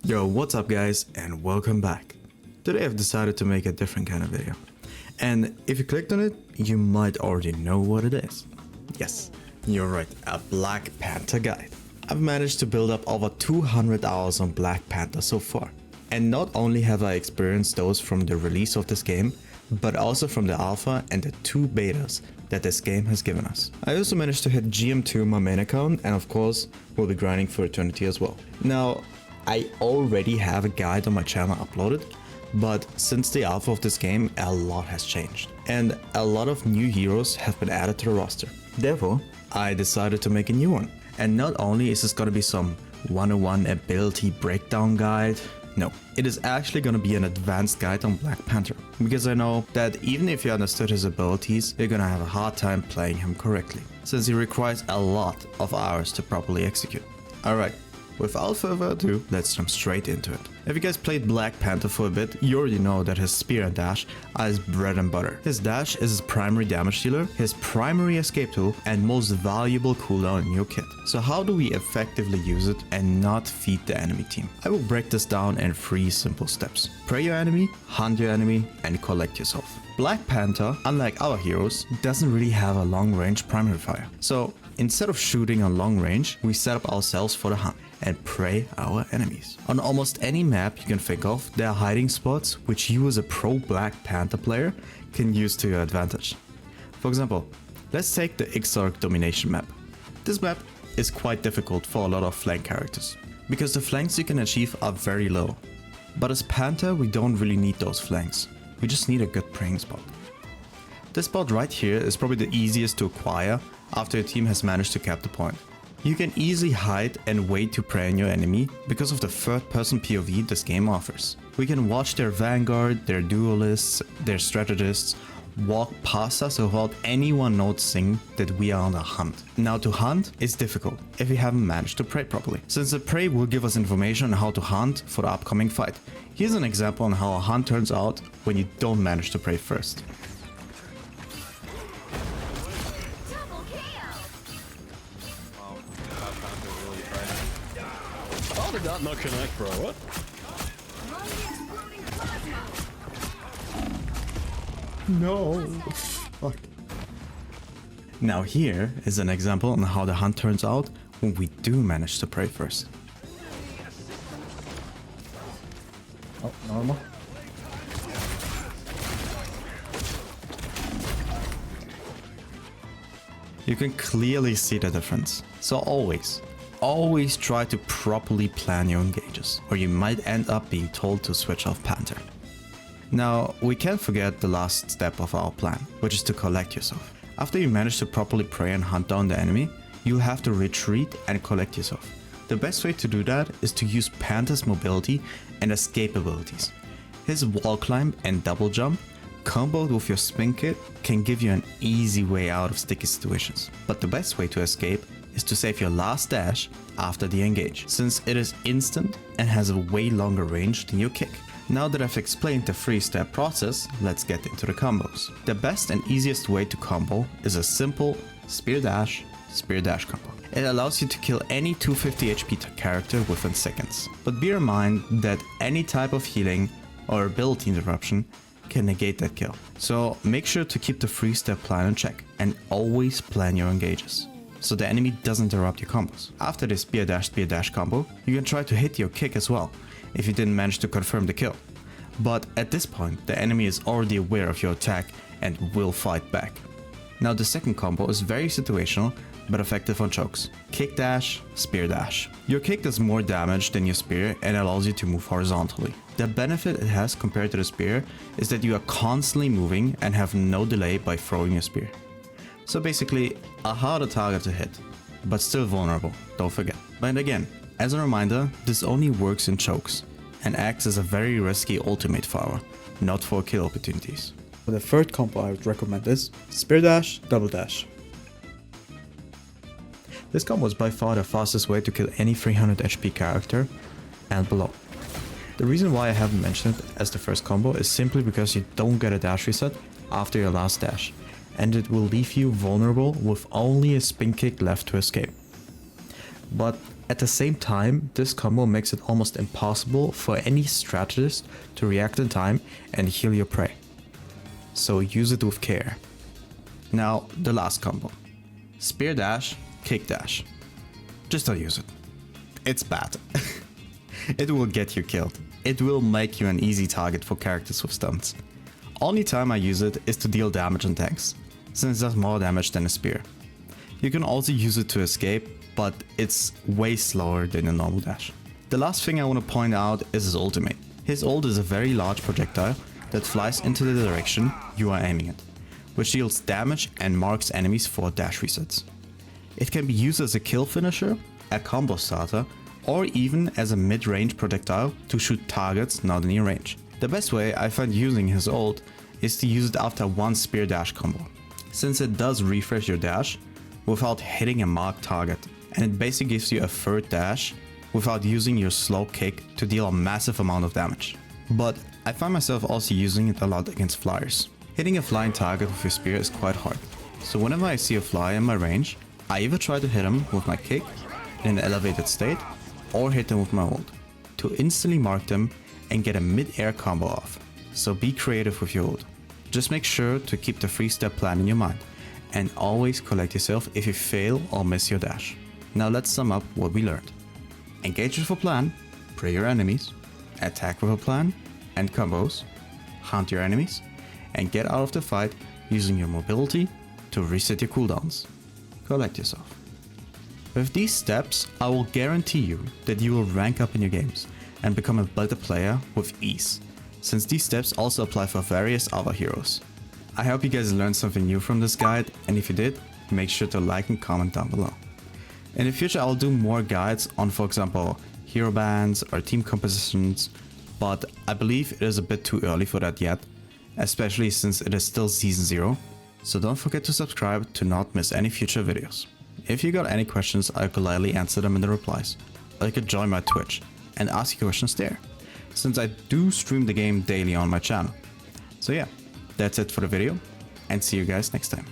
Yo, what's up guys, and welcome back. Today I've decided to make a different kind of video. And if you clicked on it, you might already know what it is. Yes, you're right, a Black Panther guide. I've managed to build up over 200 hours on Black Panther so far. And not only have I experienced those from the release of this game, but also from the alpha and the 2 betas that this game has given us. I also managed to hit GM2 on my main account, and of course, we'll be grinding for eternity as well. Now, I already have a guide on my channel uploaded, but since the alpha of this game, a lot has changed. And a lot of new heroes have been added to the roster. Therefore, I decided to make a new one. And not only is this gonna be some 101 ability breakdown guide, no, it is actually gonna be an advanced guide on Black Panther. Because I know that even if you understood his abilities, you're gonna have a hard time playing him correctly, since he requires a lot of hours to properly execute. Alright. Without further ado, let's jump straight into it. If you guys played Black Panther for a bit, you already know that his spear and dash are his bread and butter. His dash is his primary damage dealer, his primary escape tool, and most valuable cooldown in your kit. So how do we effectively use it and not feed the enemy team? I will break this down in 3 simple steps. Pray your enemy, hunt your enemy, and collect yourself. Black Panther, unlike our heroes, doesn't really have a long range primary fire. So instead of shooting on long range, we set up ourselves for the hunt and prey our enemies. On almost any map you can think of, there are hiding spots which you as a pro Black Panther player can use to your advantage. For example, let's take the Exarch Domination map. This map is quite difficult for a lot of flank characters, because the flanks you can achieve are very low. But as Panther, we don't really need those flanks, we just need a good preying spot. This spot right here is probably the easiest to acquire after your team has managed to cap the point. You can easily hide and wait to prey on your enemy because of the third-person POV this game offers. We can watch their vanguard, their duelists, their strategists walk past us without anyone noticing that we are on a hunt. Now, to hunt is difficult if we haven't managed to prey properly, since the prey will give us information on how to hunt for the upcoming fight. Here's an example on how a hunt turns out when you don't manage to prey first. How did that not connect, bro? What? No. Fuck. Now here is an example on how the hunt turns out when we do manage to prey first. Oh, normal. You can clearly see the difference. So always try to properly plan your engages, or you might end up being told to switch off Panther. Now, we can't forget the last step of our plan, which is to collect yourself. After you manage to properly prey and hunt down the enemy, you'll have to retreat and collect yourself. The best way to do that is to use Panther's mobility and escape abilities. His wall climb and double jump, comboed with your spin kit, can give you an easy way out of sticky situations. But the best way to escape is to save your last dash after the engage, since it is instant and has a way longer range than your kick. Now that I've explained the 3-step process, let's get into the combos. The best and easiest way to combo is a simple spear dash combo. It allows you to kill any 250 HP character within seconds. But bear in mind that any type of healing or ability interruption can negate that kill. So make sure to keep the 3-step plan in check and always plan your engages, so the enemy doesn't interrupt your combos. After the spear dash combo, you can try to hit your kick as well, if you didn't manage to confirm the kill. But at this point, the enemy is already aware of your attack and will fight back. Now the second combo is very situational, but effective on chokes. Kick dash, spear dash. Your kick does more damage than your spear and allows you to move horizontally. The benefit it has compared to the spear is that you are constantly moving and have no delay by throwing your spear. So basically, a harder target to hit, but still vulnerable, don't forget. But again, as a reminder, this only works in chokes and acts as a very risky ultimate flower, not for kill opportunities. For the third combo I would recommend is spear dash, double dash. This combo is by far the fastest way to kill any 300 HP character and below. The reason why I haven't mentioned it as the first combo is simply because you don't get a dash reset after your last dash, and it will leave you vulnerable with only a spin kick left to escape. But At the same time, this combo makes it almost impossible for any strategist to react in time and heal your prey. So use it with care. Now, the last combo. Spear dash, kick dash. Just don't use it. It's bad. It will get you killed. It will make you an easy target for characters with stunts. Only time I use it is to deal damage on tanks, since it does more damage than a spear. You can also use it to escape, but it's way slower than a normal dash. The last thing I want to point out is his ultimate. His ult is a very large projectile that flies into the direction you are aiming at, which deals damage and marks enemies for dash resets. It can be used as a kill finisher, a combo starter, or even as a mid-range projectile to shoot targets not near range. The best way I find using his ult is to use it after one spear dash combo, since it does refresh your dash without hitting a marked target, and it basically gives you a third dash without using your slow kick to deal a massive amount of damage. But I find myself also using it a lot against flyers. Hitting a flying target with your spear is quite hard, so whenever I see a fly in my range, I either try to hit him with my kick in an elevated state, or hit them with my ult, to instantly mark them and get a mid-air combo off. So be creative with your ult. Just make sure to keep the 3-step plan in your mind, and always collect yourself if you fail or miss your dash. Now let's sum up what we learned. Engage with a plan, pray your enemies, attack with a plan and combos, hunt your enemies, and get out of the fight using your mobility to reset your cooldowns. Collect yourself. With these steps, I will guarantee you that you will rank up in your games and become a better player with ease, since these steps also apply for various other heroes. I hope you guys learned something new from this guide, and if you did, make sure to like and comment down below. In the future, I'll do more guides on, for example, hero bands or team compositions, but I believe it is a bit too early for that yet, especially since it is still season 0, so don't forget to subscribe to not miss any future videos. If you got any questions, I'll gladly answer them in the replies, or you could join my Twitch and ask your questions there, since I do stream the game daily on my channel. So yeah, that's it for the video, and see you guys next time.